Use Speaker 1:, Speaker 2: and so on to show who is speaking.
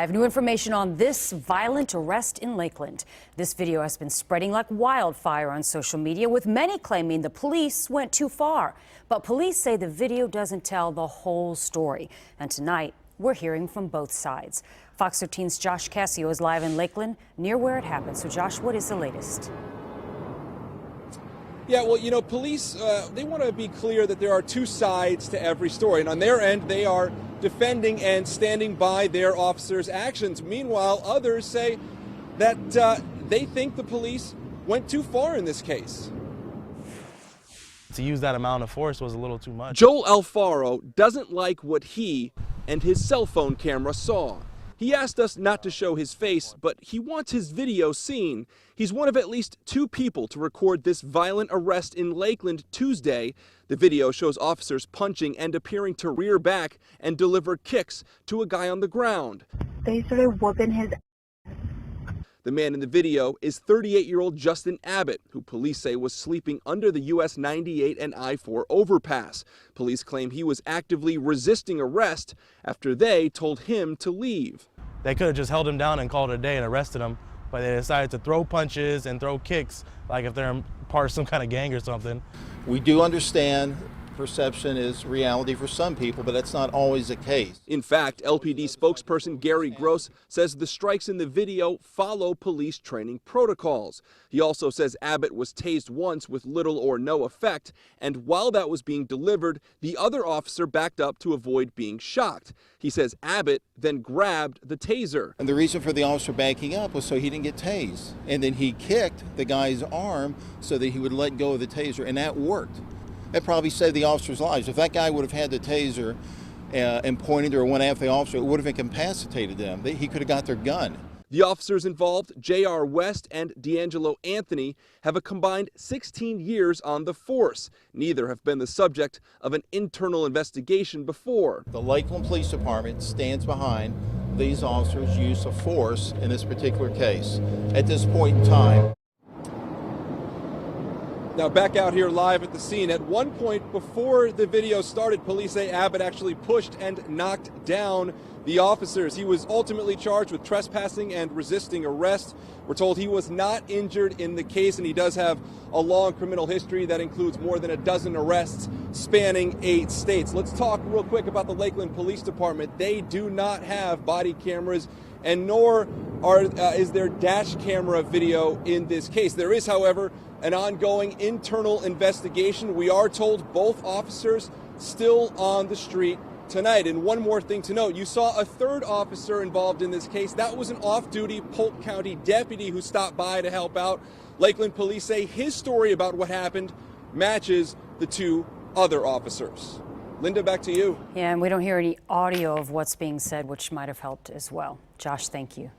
Speaker 1: I have new information on this violent arrest in Lakeland. This video has been spreading like wildfire on social media, with many claiming the police went too far. But police say the video doesn't tell the whole story. And tonight, we're hearing from both sides. Fox 13's Josh Cassio is live in Lakeland, near where it happened. So, Josh, what is the latest?
Speaker 2: Yeah, well, you know, police, they want to be clear that there are two sides to every story. And on their end, they are defending and standing by their officers' actions. Meanwhile, others say that they think the police went too far in this case.
Speaker 3: To use that amount of force was a little too much.
Speaker 2: Joel Alfaro doesn't like what he and his cell phone camera saw. He asked us not to show his face, but he wants his video seen. He's one of at least two people to record this violent arrest in Lakeland Tuesday. The video shows officers punching and appearing to rear back and deliver kicks to a guy on the ground.
Speaker 4: They started whooping his ass.
Speaker 2: The man in the video is 38-year-old Justin Abbott, who police say was sleeping under the US 98 and I-4 overpass. Police claim he was actively resisting arrest after they told him to leave.
Speaker 3: They could have just held him down and called it a day and arrested him, but they decided to throw punches and throw kicks like if they're part of some kind of gang or something.
Speaker 5: We do understand perception is reality for some people, but that's not always the case.
Speaker 2: In fact, LPD spokesperson Gary Gross says the strikes in the video follow police training protocols. He also says Abbott was tased once with little or no effect, and while that was being delivered, the other officer backed up to avoid being shocked. He says Abbott then grabbed the taser.
Speaker 5: And the reason for the officer backing up was so he didn't get tased. And then he kicked the guy's arm so that he would let go of the taser, and that worked. That probably saved the officers' lives. If that guy would have had the taser and pointed or went after the officer, it would have incapacitated them. He could have got their gun.
Speaker 2: The officers involved, J.R. West and D'Angelo Anthony, have a combined 16 years on the force. Neither have been the subject of an internal investigation before.
Speaker 5: The Lakeland Police Department stands behind these officers' use of force in this particular case. At this point in time,
Speaker 2: now back out here live at the scene. At one point before the video started, police say Abbott actually pushed and knocked down the officers. He was ultimately charged with trespassing and resisting arrest. We're told he was not injured in the case, and he does have a long criminal history that includes more than a dozen arrests spanning 8 states. Let's talk real quick about the Lakeland Police Department. They do not have body cameras, and nor is there dash camera video in this case. There is, however, an ongoing internal investigation. We are told both officers still on the street tonight. And one more thing to note, you saw a third officer involved in this case. That was an off-duty Polk County deputy who stopped by to help out. Lakeland police say his story about what happened matches the two other officers. Linda, back to you.
Speaker 1: Yeah, and we don't hear any audio of what's being said, which might have helped as well. Josh, thank you.